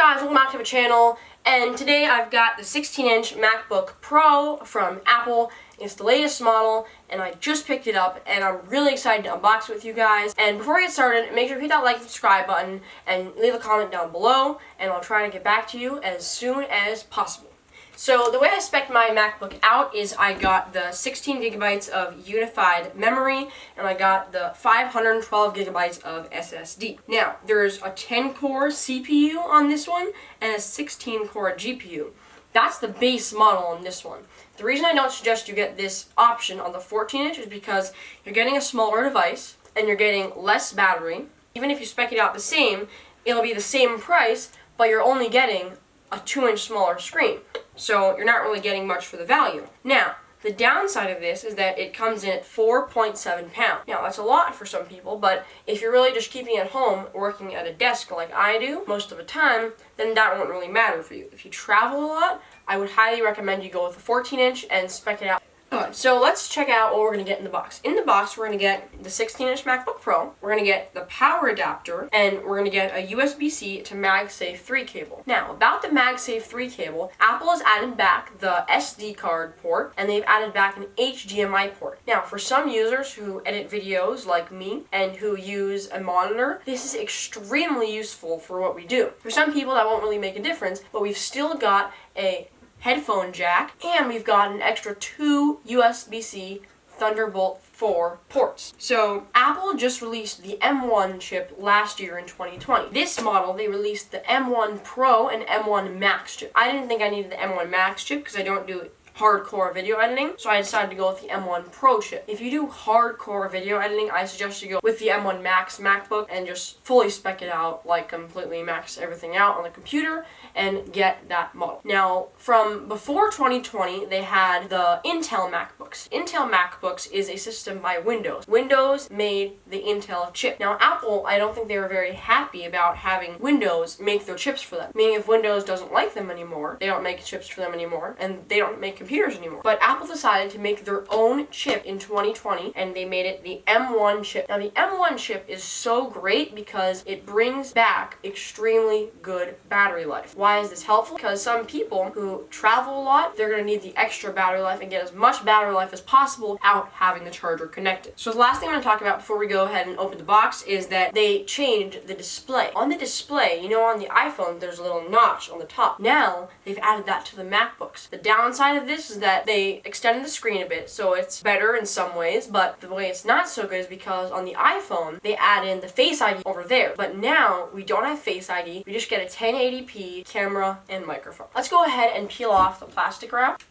guys, welcome back to the channel, and today I've got the 16-inch MacBook Pro from Apple. It's the latest model, and I just picked it up, and I'm really excited to unbox it with you guys. And before we get started, make sure to hit that like and subscribe button, and leave a comment down below, and I'll try to get back to you as soon as possible. So the way I spec my MacBook out is I got the 16 gigabytes of unified memory, and I got the 512 gigabytes of SSD. Now, there's a 10-core CPU on this one, and a 16-core GPU. That's the base model on this one. The reason I don't suggest you get this option on the 14-inch is because you're getting a smaller device, and you're getting less battery. Even if you spec it out the same, it'll be the same price, but you're only getting a 2-inch smaller screen. So you're not really getting much for the value. Now, the downside of this is that it comes in at 4.7 pounds. Now, that's a lot for some people, but if you're really just keeping it at home, working at a desk like I do most of the time, then that won't really matter for you. If you travel a lot, I would highly recommend you go with a 14-inch and spec it out. Alright, so let's check out what we're going to get in the box. In the box, we're going to get the 16-inch MacBook Pro, we're going to get the power adapter, and we're going to get a USB-C to MagSafe 3 cable. Now, about the MagSafe 3 cable, Apple has added back the SD card port, and they've added back an HDMI port. Now, for some users who edit videos like me, and who use a monitor, this is extremely useful for what we do. For some people, that won't really make a difference, but we've still got a headphone jack, and we've got an extra 2 USB-C Thunderbolt 4 ports. So Apple just released the M1 chip last year in 2020. This model, they released the M1 Pro and M1 Max chip. I didn't think I needed the M1 Max chip because I don't do hardcore video editing, so I decided to go with the M1 Pro chip. If you do hardcore video editing, I suggest you go with the M1 Max MacBook and just fully spec it out, like completely max everything out on the computer and get that model. Now, from before 2020, they had the Intel MacBooks. Intel MacBooks is a system by Windows. Windows made the Intel chip. Now, Apple, I don't think they were very happy about having Windows make their chips for them. Meaning if Windows doesn't like them anymore, they don't make chips for them anymore, and they don't make computers anymore. But Apple decided to make their own chip in 2020, and they made it the M1 chip. Now, the M1 chip is so great because it brings back extremely good battery life. Why is this helpful? Because some people who travel a lot, they're going to need the extra battery life and get as much battery life as possible without having the charger connected. So the last thing I'm going to talk about before we go ahead and open the box is that they changed the display. On the display, you know, on the iPhone, there's a little notch on the top. Now, they've added that to the MacBooks. The downside of this is that they extended the screen a bit, so it's better in some ways, but the way it's not so good is because on the iPhone, they add in the Face ID over there. But now, we don't have Face ID, we just get a 1080p camera and microphone. Let's go ahead and peel off the plastic wrap.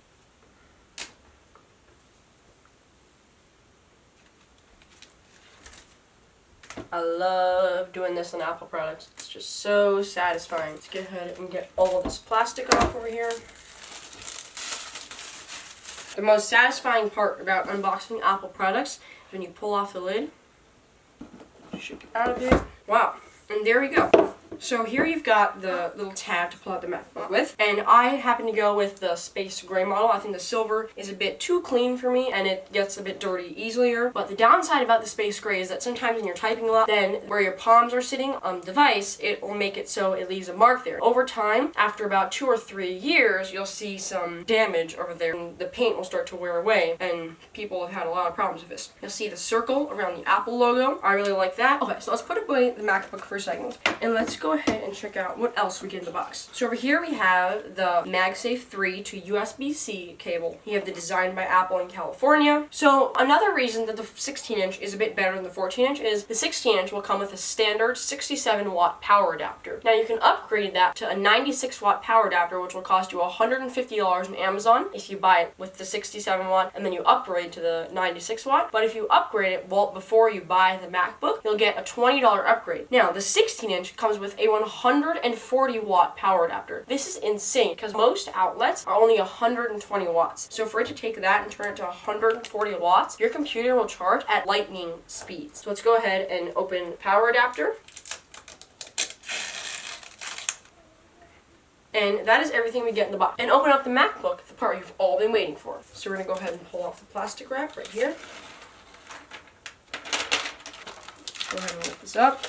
I love doing this on Apple products. It's just so satisfying. Let's get ahead and get all of this plastic off over here. The most satisfying part about unboxing Apple products is when you pull off the lid, shake it out of it. Wow, and there we go. So here you've got the little tab to pull out the MacBook with, and I happen to go with the space gray model. I think the silver is a bit too clean for me, and it gets a bit dirty easier. But the downside about the space gray is that sometimes when you're typing a lot, then where your palms are sitting on the device, it will make it so it leaves a mark there. Over time, after about 2 or 3 years, you'll see some damage over there, and the paint will start to wear away, and people have had a lot of problems with this. You'll see the circle around the Apple logo. I really like that. Okay, so let's put away the MacBook for a second, and let's go ahead and check out what else we get in the box. So over here we have the MagSafe 3 to USB-C cable. You have the design by Apple in California. So another reason that the 16-inch is a bit better than the 14-inch is the 16-inch will come with a standard 67-watt power adapter. Now you can upgrade that to a 96-watt power adapter, which will cost you $150 on Amazon if you buy it with the 67-watt and then you upgrade to the 96-watt. But if you upgrade it before you buy the MacBook, you'll get a $20 upgrade. Now the 16-inch comes with a 140-watt power adapter. This is insane because most outlets are only 120 watts. So for it to take that and turn it to 140 watts, your computer will charge at lightning speeds. So let's go ahead and open power adapter. And that is everything we get in the box. And open up the MacBook, the part you've all been waiting for. So we're going to go ahead and pull off the plastic wrap right here. Go ahead and lift this up.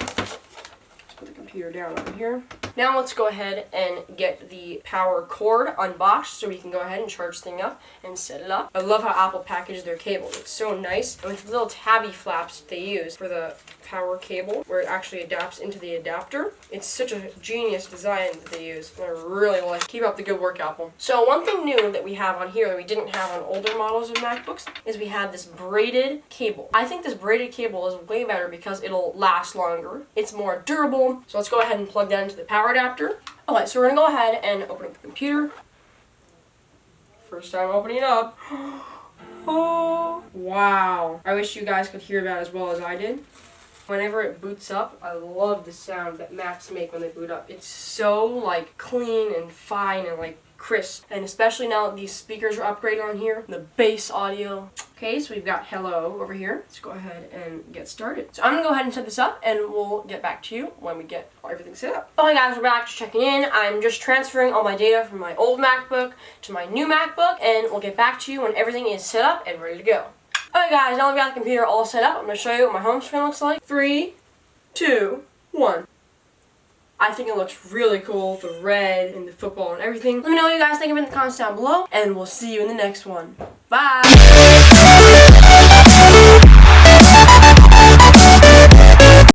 Put the computer down over here. Now let's go ahead and get the power cord unboxed so we can go ahead and charge the thing up and set it up. I love how Apple packaged their cable. It's so nice. And with the little tabby flaps they use for the power cable where it actually adapts into the adapter. It's such a genius design that they use. And I really like it. Keep up the good work, Apple. So one thing new that we have on here that we didn't have on older models of MacBooks is we have this braided cable. I think this braided cable is way better because it'll last longer. It's more durable. So let's go ahead and plug that into the power adapter. Okay, so we're gonna go ahead and open up the computer. First time opening it up. Oh, wow. I wish you guys could hear that as well as I did. Whenever it boots up, I love the sound that Macs make when they boot up. It's so like clean and fine and like crisp. And especially now that these speakers are upgraded on here, the bass audio. Okay, so we've got hello over here. Let's go ahead and get started. So I'm gonna go ahead and set this up and we'll get back to you when we get everything set up. Okay guys, we're back to checking in. I'm just transferring all my data from my old MacBook to my new MacBook and we'll get back to you when everything is set up and ready to go. Alright guys, now we've got the computer all set up. I'm going to show you what my home screen looks like. 3, 2, 1. I think it looks really cool, the red and the football and everything. Let me know what you guys think of it in the comments down below, and we'll see you in the next one. Bye!